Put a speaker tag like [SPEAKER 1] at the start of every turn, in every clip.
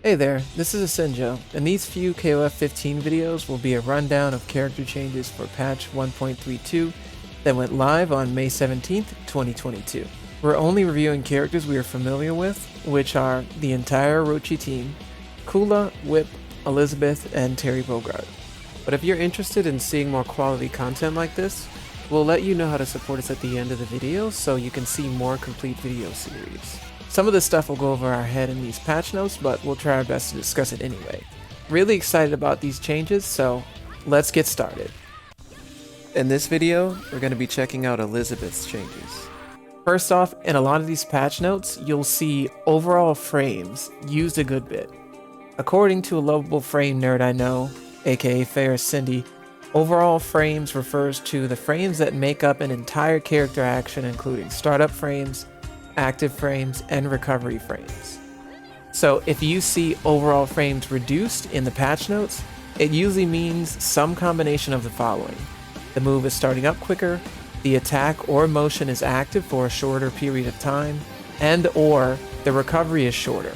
[SPEAKER 1] Hey there, this is Asinjo, and these few KOF 15 videos will be a rundown of character changes for patch 1.32 that went live on May 17th, 2022. We're only reviewing characters we are familiar with, which are the entire Orochi Team, Kula, Whip, Elisabeth, and Terry Bogard. But if you're interested in seeing more quality content like this, we'll let you know how to support us at the end of the video so you can see more complete video series. Some of this stuff will go over our head in these patch notes, but we'll try our best to discuss it anyway. Really excited about these changes, so let's get started. In this video, we're going to be checking out Elisabeth's changes. First off, in a lot of these patch notes, you'll see overall frames used a good bit. According to a lovable frame nerd I know, aka Ferris Cindy, overall frames refers to the frames that make up an entire character action, including startup frames, active frames, and recovery frames. So if you see overall frames reduced in the patch notes, it usually means some combination of the following. The move is starting up quicker, the attack or motion is active for a shorter period of time, and or the recovery is shorter.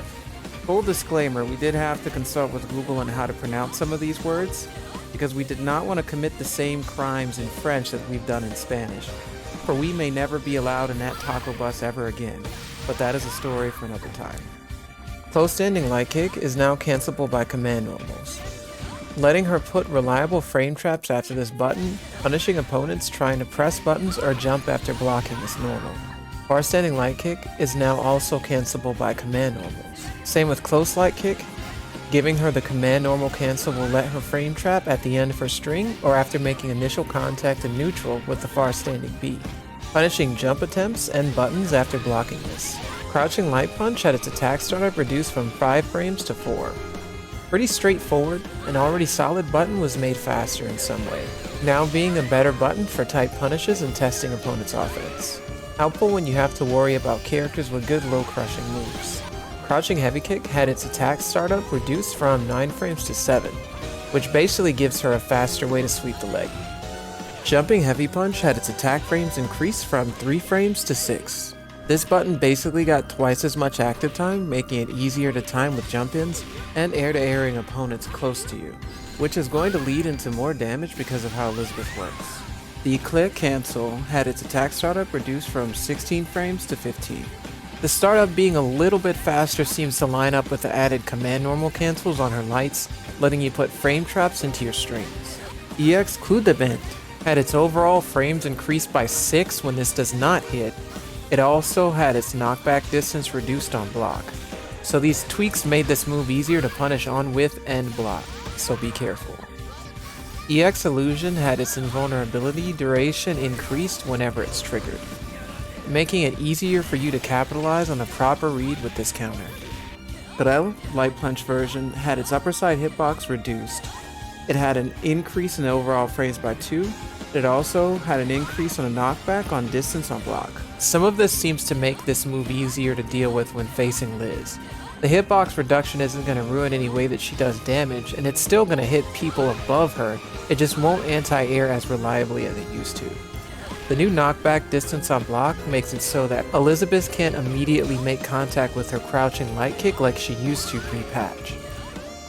[SPEAKER 1] Full disclaimer, we did have to consult with Google on how to pronounce some of these words, because we did not want to commit the same crimes in French that we've done in Spanish. For we may never be allowed in that taco bus ever again, but that is a story for another time. Close standing light kick is now cancelable by command normals. Letting her put reliable frame traps after this button, punishing opponents trying to press buttons or jump after blocking is normal. Far standing light kick is now also cancelable by command normals. Same with close light kick. Giving her the command normal cancel will let her frame trap at the end of her string or after making initial contact in neutral with the far standing B. Punishing jump attempts and buttons after blocking this. Crouching light punch had its attack startup reduced from 5 frames to 4. Pretty straightforward, an already solid button was made faster in some way, now being a better button for tight punishes and testing opponents' offense. Helpful when you have to worry about characters with good low crushing moves. Crouching heavy kick had its attack startup reduced from 9 frames to 7, which basically gives her a faster way to sweep the leg. Jumping heavy punch had its attack frames increased from 3 frames to 6. This button basically got twice as much active time, making it easier to time with jump-ins and air-to-airing opponents close to you, which is going to lead into more damage because of how Elisabeth works. The Éclair cancel had its attack startup reduced from 16 frames to 15. The startup being a little bit faster seems to line up with the added command normal cancels on her lights, letting you put frame traps into your strings. EX Coup had its overall frames increased by 6 when this does not hit. It also had its knockback distance reduced on block. So these tweaks made this move easier to punish on with and block, so be careful. EX Illusion had its invulnerability duration increased whenever it's triggered, making it easier for you to capitalize on a proper read with this counter. Grêle, Light Punch version, had its upper side hitbox reduced. It had an increase in overall frames by 2. It also had an increase on a knockback on distance on block. Some of this seems to make this move easier to deal with when facing Liz. The hitbox reduction isn't going to ruin any way that she does damage, and it's still going to hit people above her, it just won't anti-air as reliably as it used to. The new knockback distance on block makes it so that Elisabeth can't immediately make contact with her crouching light kick like she used to pre-patch.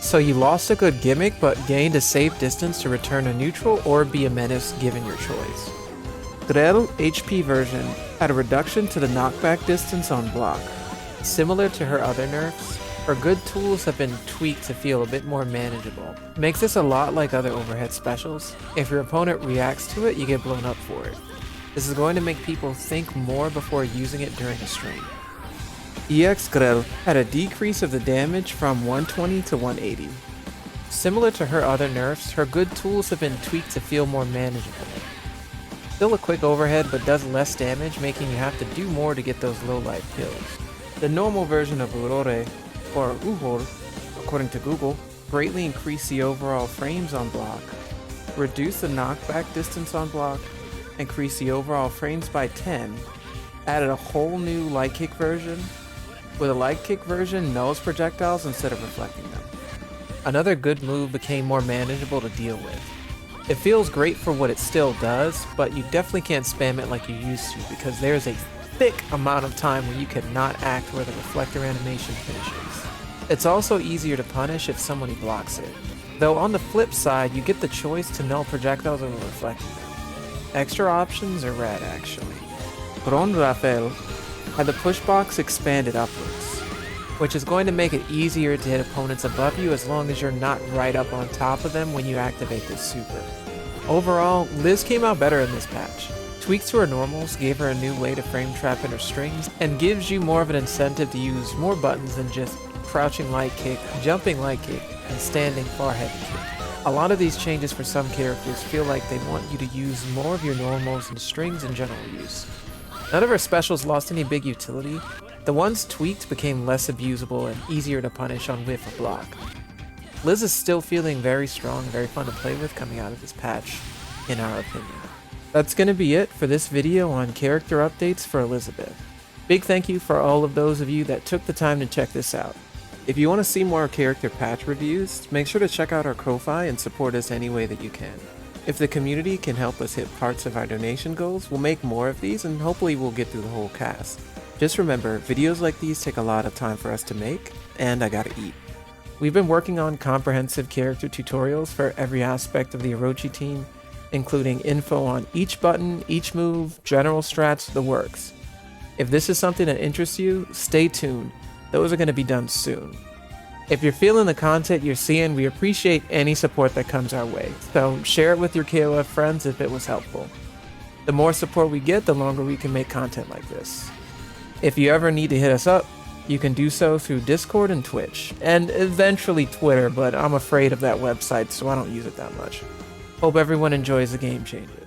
[SPEAKER 1] So you lost a good gimmick but gained a safe distance to return a neutral or be a menace given your choice. Grêle HP version had a reduction to the knockback distance on block. Similar to her other nerfs, her good tools have been tweaked to feel a bit more manageable. Makes this a lot like other overhead specials. If your opponent reacts to it, you get blown up for it. This is going to make people think more before using it during a stream. EX Grêle had a decrease of the damage from 120 to 180. Similar to her other nerfs, her good tools have been tweaked to feel more manageable. Still a quick overhead, but does less damage, making you have to do more to get those low life kills. The normal version of Aurore, or Overal, according to Google, greatly increased the overall frames on block, reduced the knockback distance on block, increased the overall frames by 10, added a whole new light kick version. With a light kick version, nulls projectiles instead of reflecting them. Another good move became more manageable to deal with. It feels great for what it still does, but you definitely can't spam it like you used to because there's a thick amount of time where you cannot act where the reflector animation finishes. It's also easier to punish if somebody blocks it. Though on the flip side, you get the choice to null projectiles over reflecting them. Extra options are rad actually. Rafale had the push box expanded upwards, which is going to make it easier to hit opponents above you as long as you're not right up on top of them when you activate this super. Overall, Liz came out better in this patch. Tweaks to her normals gave her a new way to frame trap in her strings, and gives you more of an incentive to use more buttons than just crouching light kick, jumping light kick, and standing far heavy kick. A lot of these changes for some characters feel like they want you to use more of your normals and strings in general use. None of her specials lost any big utility. The ones tweaked became less abusable and easier to punish on whiff or block. Liz is still feeling very strong and very fun to play with coming out of this patch, in our opinion. That's going to be it for this video on character updates for Elisabeth. Big thank you for all of those of you that took the time to check this out. If you want to see more character patch reviews, make sure to check out our Ko-Fi and support us any way that you can. If the community can help us hit parts of our donation goals, we'll make more of these and hopefully we'll get through the whole cast. Just remember, videos like these take a lot of time for us to make, and I gotta eat. We've been working on comprehensive character tutorials for every aspect of the Orochi team, including info on each button, each move, general strats, the works. If this is something that interests you, stay tuned. Those are going to be done soon. If you're feeling the content you're seeing, we appreciate any support that comes our way, so share it with your KOF friends if it was helpful. The more support we get, the longer we can make content like this. If you ever need to hit us up, you can do so through Discord and Twitch, and eventually Twitter, but I'm afraid of that website, so I don't use it that much. Hope everyone enjoys the game changes.